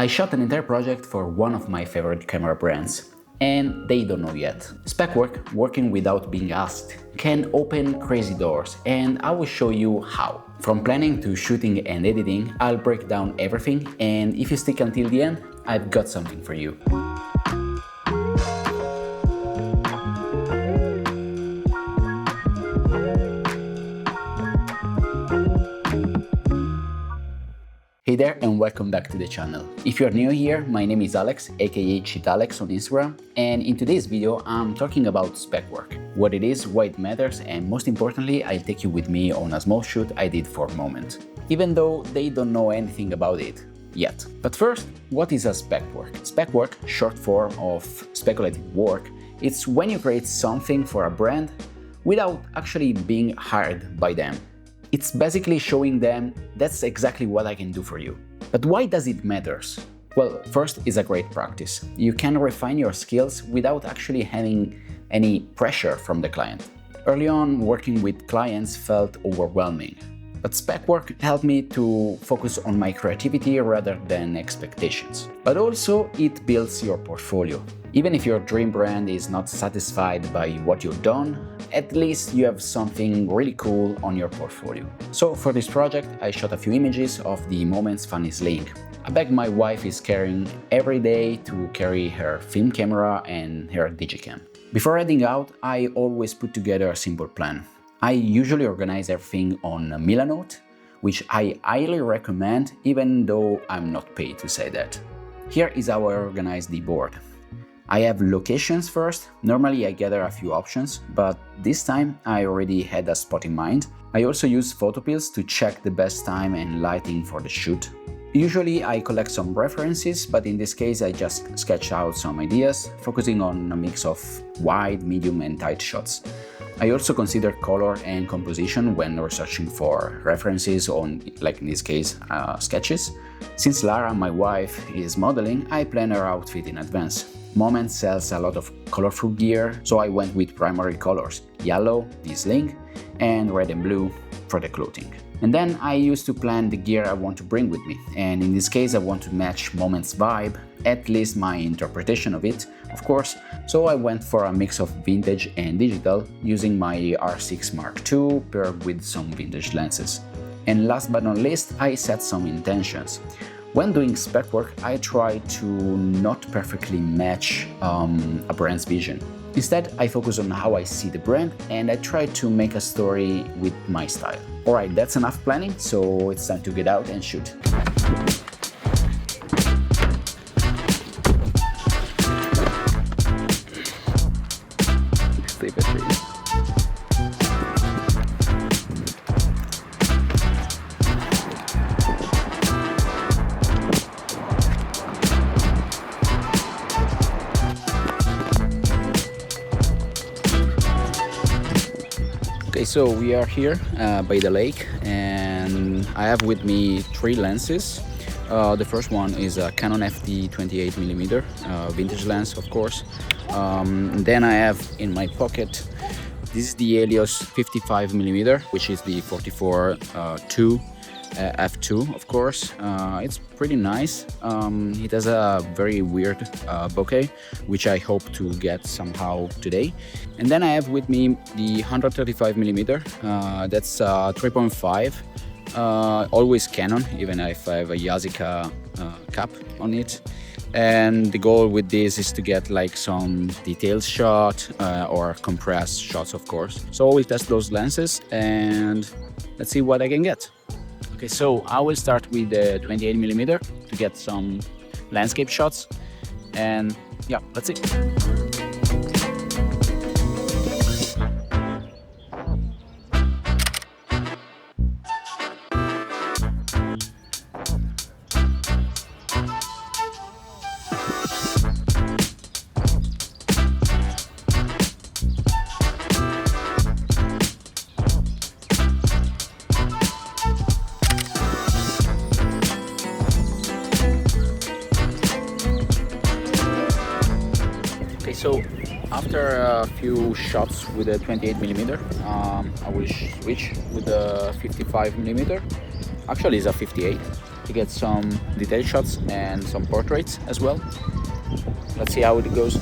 I shot an entire project for one of my favorite camera brands, and they don't know yet. Spec work, working without being asked, can open crazy doors, and I will show you how. From planning to shooting and editing, I'll break down everything, and if you stick until the end, I've got something for you. Hey there and welcome back to the channel. If you're new here, my name is Alex, aka CheatAlex on Instagram, and in today's video I'm talking about spec work, what it is, why it matters, and most importantly I'll take you with me on a small shoot I did for Moment, even though they don't know anything about it yet. But first, what is a spec work? Spec work, short form of speculative work, it's when you create something for a brand without actually being hired by them. It's basically showing them that's exactly what I can do for you. But why does it matter? Well, first is a great practice. You can refine your skills without actually having any pressure from the client. Early on, working with clients felt overwhelming. But spec work helped me to focus on my creativity rather than expectations. But also, it builds your portfolio. Even if your dream brand is not satisfied by what you've done, at least you have something really cool on your portfolio. So for this project, I shot a few images of the Moment's funny sling, a bag my wife is carrying every day to carry her film camera and her digicam. Before heading out, I always put together a simple plan. I usually organize everything on Milanote, which I highly recommend even though I'm not paid to say that. Here is how I organize the board. I have locations first. Normally I gather a few options, but this time I already had a spot in mind. I also use photo pills to check the best time and lighting for the shoot. Usually I collect some references, but in this case I just sketch out some ideas, focusing on a mix of wide, medium and tight shots. I also consider color and composition when researching for references on, like in this case, sketches. Since Lara, my wife, is modeling, I plan her outfit in advance. Moment sells a lot of colorful gear, so I went with primary colors, yellow, the sling, and red and blue for the clothing. And then I used to plan the gear I want to bring with me, and in this case I want to match Moment's vibe, at least my interpretation of it, of course, so I went for a mix of vintage and digital, using my R6 Mark II paired with some vintage lenses. And last but not least, I set some intentions. When doing spec work, I try to not perfectly match a brand's vision. Instead, I focus on how I see the brand and I try to make a story with my style. Alright, that's enough planning, so it's time to get out and shoot. Okay, so we are here by the lake and I have with me three lenses. The first one is a Canon FD 28mm vintage lens, of course. Then I have in my pocket, this is the Helios 55mm, which is the 44-2 f2, of course. It's pretty nice. It has a very weird bokeh, which I hope to get somehow today. And then I have with me the 135mm, that's 3.5, always Canon, even if I have a Yashica cap on it. And the goal with this is to get like some detailed shot or compressed shots, of course. So we'll test those lenses and let's see what I can get. Okay, so I will start with the 28mm to get some landscape shots, and yeah, let's see. So after a few shots with a 28mm, I will switch with the 55mm. Actually, it's a 58. to get some detail shots and some portraits as well. Let's see how it goes.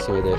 Você vê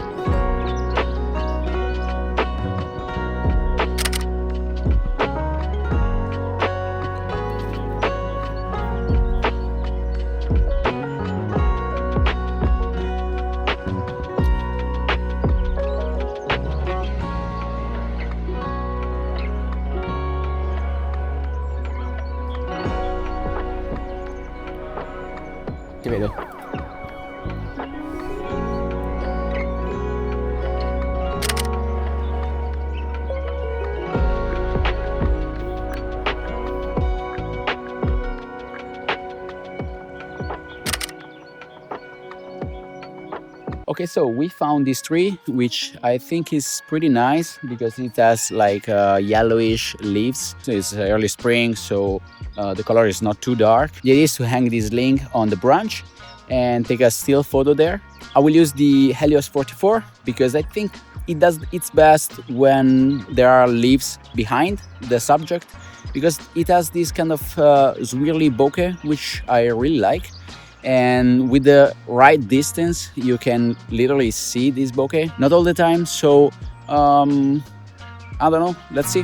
Okay, so we found this tree, which I think is pretty nice because it has like yellowish leaves. So it's early spring, so the color is not too dark. The idea is to hang this link on the branch and take a still photo there. I will use the Helios 44 because I think it does its best when there are leaves behind the subject, because it has this kind of swirly bokeh, which I really like. And with the right distance you can literally see this bokeh, not all the time, so I don't know, let's see.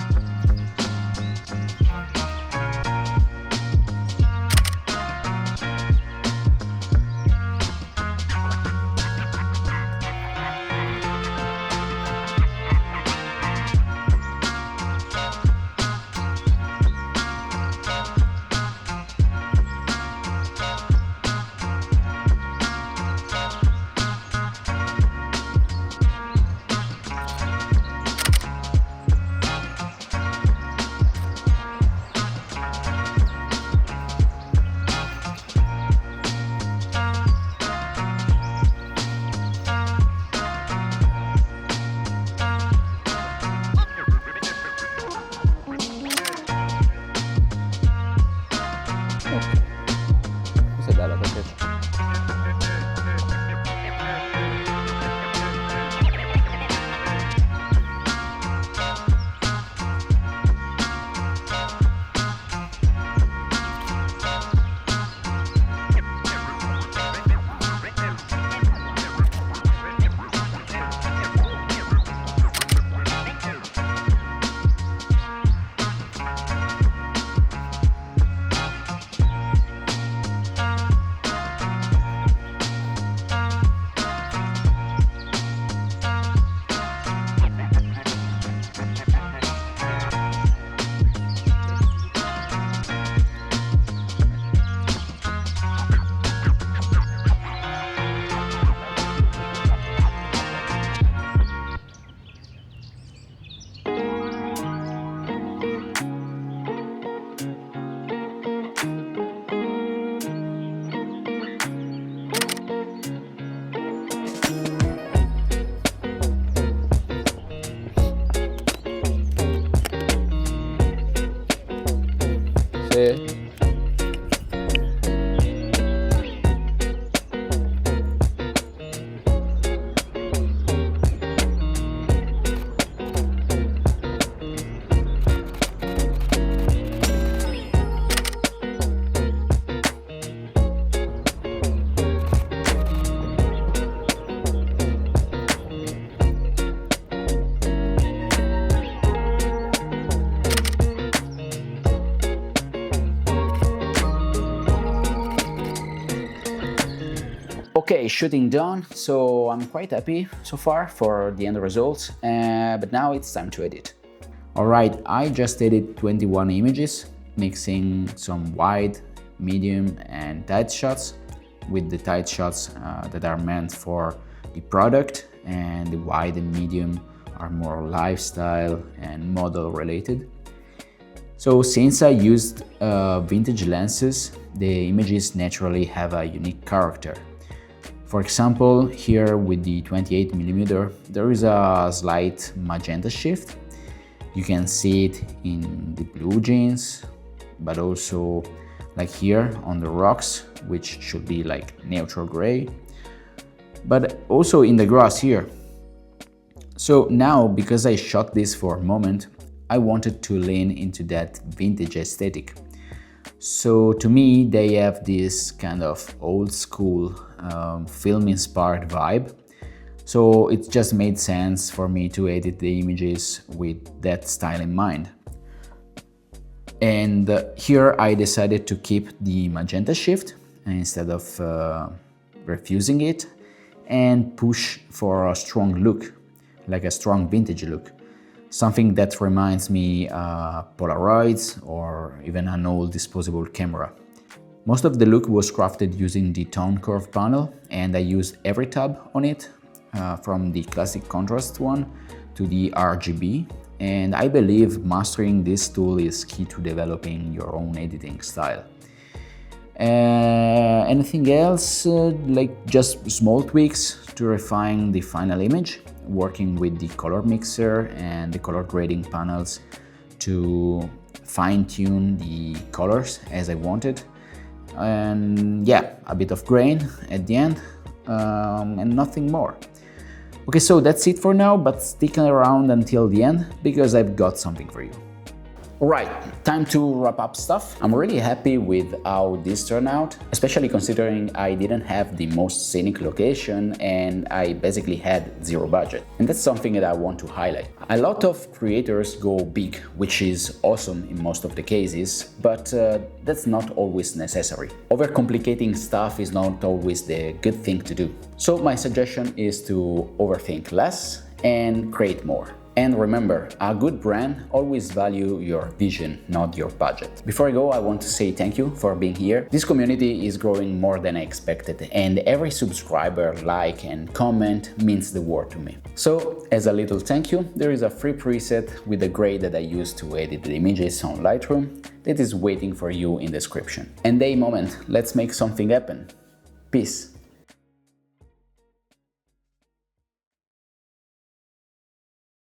Grazie. Okay, shooting done, so I'm quite happy so far for the end results, but now it's time to edit. Alright, I just edited 21 images, mixing some wide, medium and tight shots, with the tight shots that are meant for the product, and the wide and medium are more lifestyle and model related. So since I used vintage lenses, the images naturally have a unique character. For example, here with the 28mm, there is a slight magenta shift. You can see it in the blue jeans, but also like here on the rocks, which should be like neutral gray, but also in the grass here. So now, because I shot this for a moment, I wanted to lean into that vintage aesthetic. So to me, they have this kind of old school film-inspired vibe. So it just made sense for me to edit the images with that style in mind. And here I decided to keep the magenta shift instead of refusing it, and push for a strong look, like a strong vintage look. Something that reminds me Polaroids or even an old disposable camera. Most of the look was crafted using the tone curve panel, and I used every tab on it, from the classic contrast one to the RGB, and I believe mastering this tool is key to developing your own editing style. Anything else? Like just small tweaks to refine the final image, working with the color mixer and the color grading panels to fine-tune the colors as I wanted. And yeah, a bit of grain at the end, and nothing more. Okay, so that's it for now, but stick around until the end because I've got something for you. Alright, time to wrap up stuff. I'm really happy with how this turned out, especially considering I didn't have the most scenic location and I basically had zero budget. And that's something that I want to highlight. A lot of creators go big, which is awesome in most of the cases, but that's not always necessary. Overcomplicating stuff is not always the good thing to do. So my suggestion is to overthink less and create more. And remember, a good brand always value your vision, not your budget. Before I go, I want to say thank you for being here. This community is growing more than I expected, and every subscriber, like, and comment means the world to me. So, as a little thank you, there is a free preset with the grade that I use to edit the images on Lightroom that is waiting for you in the description. And hey moment, let's make something happen. Peace.